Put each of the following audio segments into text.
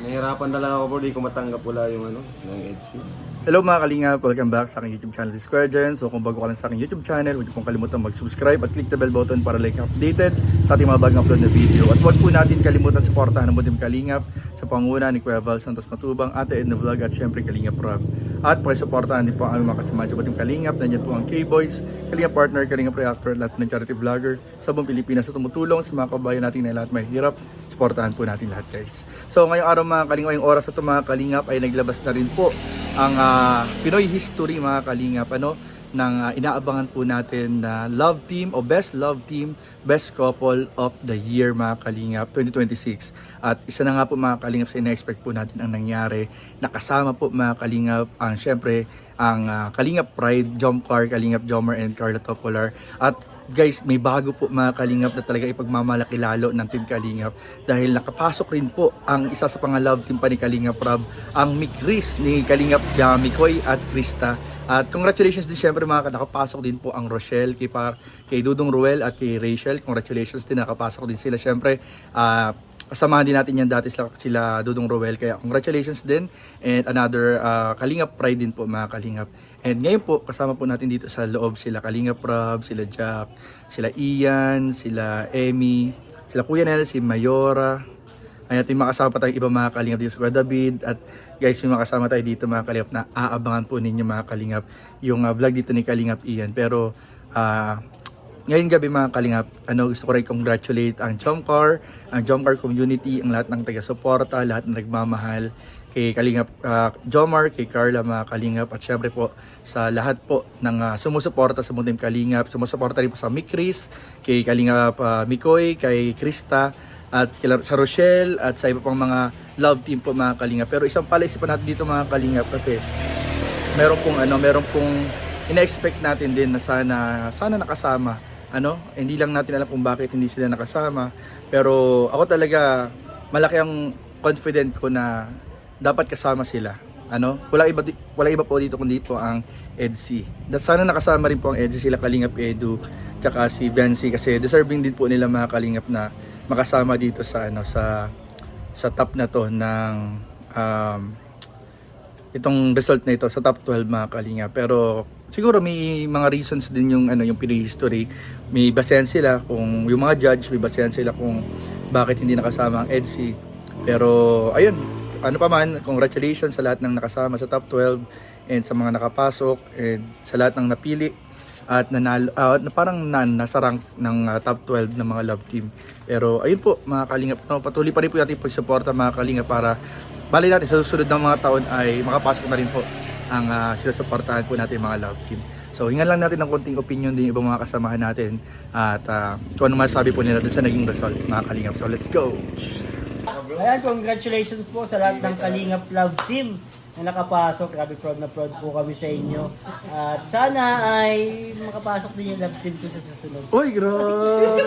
Nahirapan talaga ako bro, di ko matanggap wala yung ano, ng EDC. Hello mga kalingap, welcome back sa aking YouTube channel, The Square Gen. So kung bago ka lang sa aking YouTube channel, huwag niyo pong kalimutan mag-subscribe at click the bell button para like updated sa ating mga bagong upload na video. At huwag po natin kalimutan suportahan ang Butim Kalingap sa panguna ni Kuya Val Santos Matubang, Ate Edna Vlog at syempre Kalingap Rob. At pakisuportahan din po ang aming mga kasama sa Butim Kalingap. Nandiyan po ang K-Boys, Kalingap Partner, Kalingap Reactor at lahat ng charity vlogger sa buong Pilipinas na tumutulong sa mga kabayan natin na lahat may hirap. Suportahan po natin lahat guys. So ngayong araw mga kalingap, ngayong oras na ito mga kalingap ay naglabas na rin po ang Pinoy History mga kalingap ng inaabangan po natin na Love Team o Best Love Team, Best Couple of the Year mga kalingap 2026. At isa na nga po mga kalingap sa ina-expect po natin ang nangyari. Nakasama po mga kalingap ang syempre ang Kalingap Pride, Jomcar, Kalingap Jomar and Carla Topolar. At guys, may bago po mga kalingap na talaga ipagmamalaki lalo ng Team Kalingap dahil nakapasok rin po ang isa sa pang-love team pa ni Kalingap Rob, ang Mikris ni Kalingap Mikoy at Krista. At congratulations din syempre mga nakapasok din po ang Rochelle kay Dudong Ruel at kay Rachel. Congratulations din, nakapasok din sila syempre. Kasamahan din natin yan dati sila Dudong Ruel, kaya congratulations din. And another Kalingap Pride din po mga kalingap. And ngayon po kasama po natin dito sa loob sila Kalingap Rob, sila Jack, sila Ian, sila Emmy, sila Kuya Nel, si Mayora. Ay, at may makasama pa tayong ibang mga kalingap dito sa Kuya David. At guys, may makasama tayo dito mga kalingap na aabangan po ninyo mga kalingap yung vlog dito ni Kalingap Ian. Pero ngayon gabi mga kalingap, gusto ko rin congratulate ang Jomcar community, ang lahat ng taga-suporta, lahat ng nagmamahal kay Kalingap Jomar, kay Carla mga kalingap, at syempre po sa lahat po ng sumusuporta sa Butim Kalingap. Sumusuporta rin po sa Mikris, kay Kalingap Mikoy, kay Krista, at sa Rochelle at sa iba pang mga love team po mga kalingap. Pero isang palaisipan natin dito mga kalingap kasi meron pong ina-expect natin din na sana nakasama. Hindi lang natin alam kung bakit hindi sila nakasama. Pero ako talaga malaki ang confident ko na dapat kasama sila. Wala iba po dito kundi po ang EDC. Sana nakasama rin po ang EDC, sila Kalingap Edu, tsaka si Vancy, kasi deserving din po nila mga kalingap na makasama dito sa top na to ng itong result na ito sa top 12 mga kalinga. Pero siguro may mga reasons din yung Pinoy History. May basehan sila kung yung mga judge, may basehan sila kung bakit hindi nakasama ang EDC. Pero ayun, congratulations sa lahat ng nakasama sa top 12 and sa mga nakapasok and sa lahat ng napili at nasa rank ng top 12 ng mga love team. Pero ayun po mga kalingap, patuloy pa rin po natin pagsuporta mga kalingap para bali natin sa susunod ng mga taon ay makapasok na rin po ang sinusuportahan po natin mga love team. So hingan lang natin ng konting opinion din ibang mga kasamahan natin at kung ano masasabi po nila dun sa naging result mga kalingap. So let's go! Ayan, congratulations po sa lahat ng Kalingap Love Team na nakapasok. Grabe, proud na proud po kami sa inyo. At sana ay makapasok din yung love team ko sa susunod. Uy, grabe!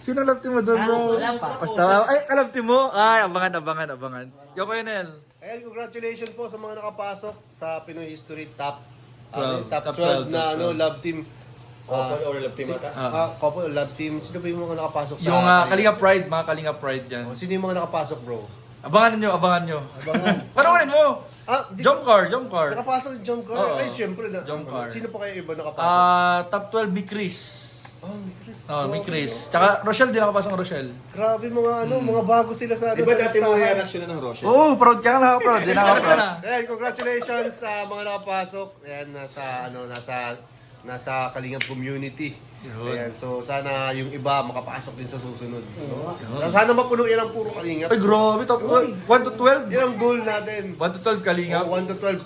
Sino love team mo doon, bro? Wala pa. Basta, kalove team mo? Ay, abangan. Yo, Kuya Nel. Ayan, congratulations po sa mga nakapasok sa Pinoy History top 12, top top 12 12. na love team. Couple or love team ata? Couple or love team. Sino ba yung mga nakapasok sa Yung Kalingap Pride, mga Kalingap Pride yan. Sino yung mga nakapasok, bro? Abangan nyo. Panoorin mo! Jomcar. Nakapasok si Jomcar. Oo. Ay, syempre. Jomcar. Sino pa kayo iba nakapasok? Top 12, may Chris. Chris. May Chris. Tsaka Rochelle, di nakapasok ang Rochelle. Grabe mga bago sila sa Di ba dati mo reaction na ng Rochelle? Oo, proud ka nga, proud. Di nakapasok. Ayan, congratulations sa mga nakapasok. Ayan, nasa Kalingap community. Ayan, so sana yung iba makapasok din sa susunod. Sana mapuno yan ang puro Kalingap. Ay, grabe, top 12. 1 to 12? Yan ang goal natin. 1 to 12 Kalingap. 1 to 12,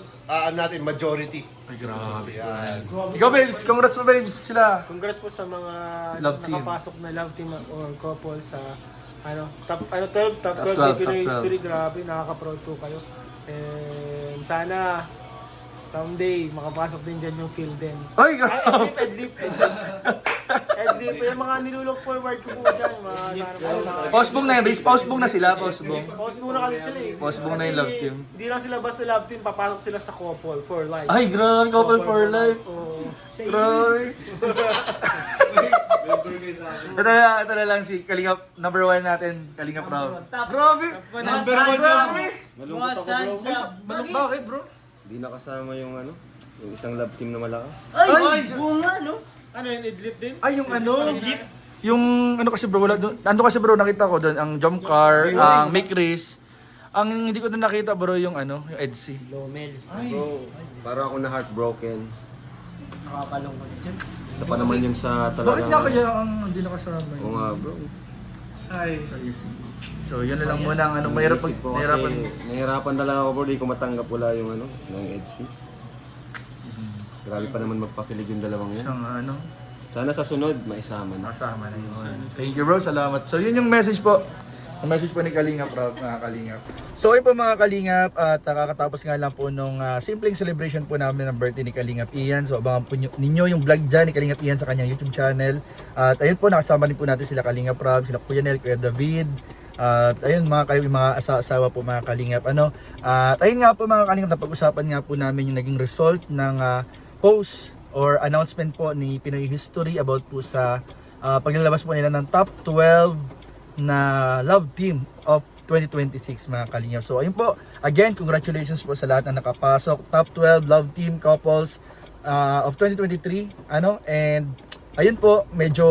natin, majority. Ay, grabe. Yan. Ikaw, babes, congrats mo, babes, sila. Congrats po sa mga Love team. nakapasok na love team or couple sa top 12 Top 12, na Pinoy top 12. History. Grabe, nakaka-proud po kayo. And sana someday makapasok din dyan yung Philden. Ay, grabe. Edlip. Yung mga nilulook forward ko po dyan. Pausbong na yan, babes. Pausbong na sila, pausbong. Pause muna kami sila eh. Pausbong na yung love team. Hindi lang sila basta love team, papasok sila sa couple for life. Ay, grabe, couple for life. Oo. Grabe. Ito na lang si Kalingap number 1 natin, Kalingap Rob. Grabe! Number one Grabe! Malungkot ako, bro. Bakit bro? Hindi nakasama yung ano, yung isang love team na malakas. Ay! Bunga no? Ano yun, idlip din? Ay, yung ano? Yung ano kasi bro, wala doon. Ando kasi bro, nakita ko doon ang Jomcar, ang Mikris. Ang hindi ko doon nakita bro yung ano, yung Edsy. Lomel. Bro, parang ako na heartbroken. Nakakalungkot yun. Isa pa naman yung sa Bakit talagang... nga kaya ang hindi nakasama Oo yun? nga bro. So, yun na lang muna ang ano, mahirap pag Naisip ko nahirapan. kasi nahirapan talaga ako bro, di ko matanggap wala yung ano, ng EDC. Grabe pa naman magpakilig yung dalawang yan. Isang ano, Sana sa sunod, maisama na. nakasama na yun. Thank you bro, salamat. So, yun yung message po. Ang message po ni Kalingap, Rob, mga Kalingap. So, ayun po mga Kalingap, at kakatapos nga lang po nung simpleng celebration po namin ng birthday ni Kalingap Ian. So, abangan po ninyo yung vlog dyan ni Kalingap Ian sa kanyang YouTube channel. At ayun po, nakasama din po natin sila Kalingap Rob, sila Kuya Nel, Kuya David. At ayun mga asawa po mga Kalingap. At ayun nga po mga Kalingap, napag-usapan nga po namin yung naging result ng post or announcement po ni Pinoy History about po sa paglalabas po nila ng top 12 na love team of 2026 mga Kalingap. So ayun po, again, congratulations po sa lahat na nakapasok. Top 12 love team couples of 2023. And ayun po, medyo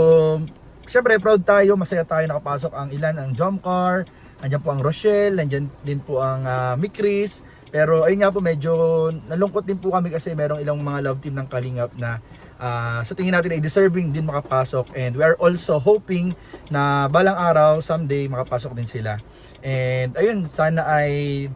syempre proud tayo, masaya tayo nakapasok ang ilan, ang Jomcar, andyan po ang Rochelle, andyan din po ang Mikris. Pero ayun nga po, medyo nalungkot din po kami kasi merong ilang mga love team ng Kalingap na sa tingin natin ay deserving din makapasok, and we are also hoping na balang araw someday makapasok din sila. And ayun, sana ay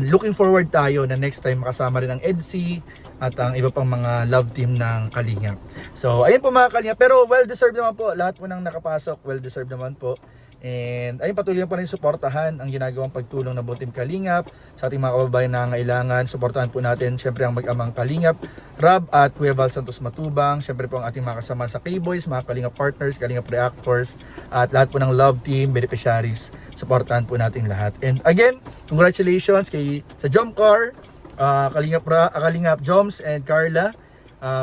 looking forward tayo na next time makasama rin ang EDC at ang iba pang mga love team ng Kalingap. So ayun po mga Kalingap, pero well deserved naman po lahat po ng nakapasok, well deserved naman po. And ayun, patuloy na po rin suportahan ang ginagawang pagtulong ng buong Team Kalingap sa ating mga kababayan na nangangailangan. Suportahan po natin syempre ang mag-amang Kalingap Rob at Kuya Val Santos Matubang, syempre po ang ating mga kasama sa K-Boys, mga Kalingap partners, Kalingap reactors, at lahat po ng love team, beneficiaries. Suportahan po natin lahat. And again, congratulations sa Jomcar, Kalingap Joms and Carla,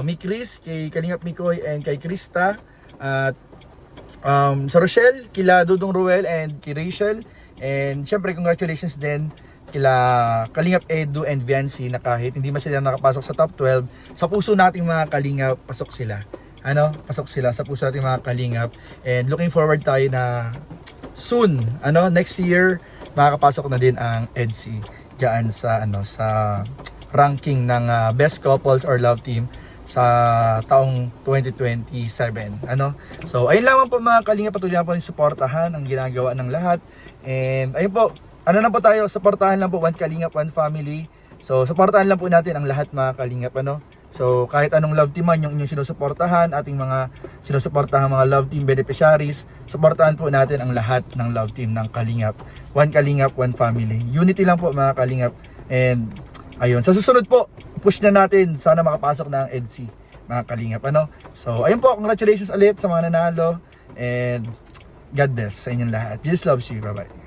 Mikris, kay Kalingap Mikoy and kay Krista, at sa Rochelle, kila Dudong Ruel and kay Rachel. And syempre congratulations din kila Kalingap Edu and Viancy na kahit hindi man sila nakapasok sa top 12, sa puso nating mga Kalingap, pasok sila. Pasok sila sa puso nating mga Kalingap. And looking forward tayo na soon, next year, makakapasok na din ang EDC diyan sa sa ranking ng best couples or love team sa taong 2027. So ayun lamang po mga Kalingap, patuloy na po yung suportahan ang ginagawa ng lahat. And ayun po, na po tayo, suportahan lang po, one Kalingap, one family. So suportahan lang po natin ang lahat mga Kalingap. So kahit anong love team man yung inyong sinusuportahan, ating mga sinusuportahan mga love team beneficiaries, suportahan po natin ang lahat ng love team ng Kalingap. One Kalingap, one family. Unity lang po mga Kalingap. And ayun, sa susunod po, push na natin, sana makapasok na ang EDC mga Kalingap. So ayun po, congratulations ulit sa mga nanalo, and God bless sa inyong lahat. Jesus loves you. Bye bye.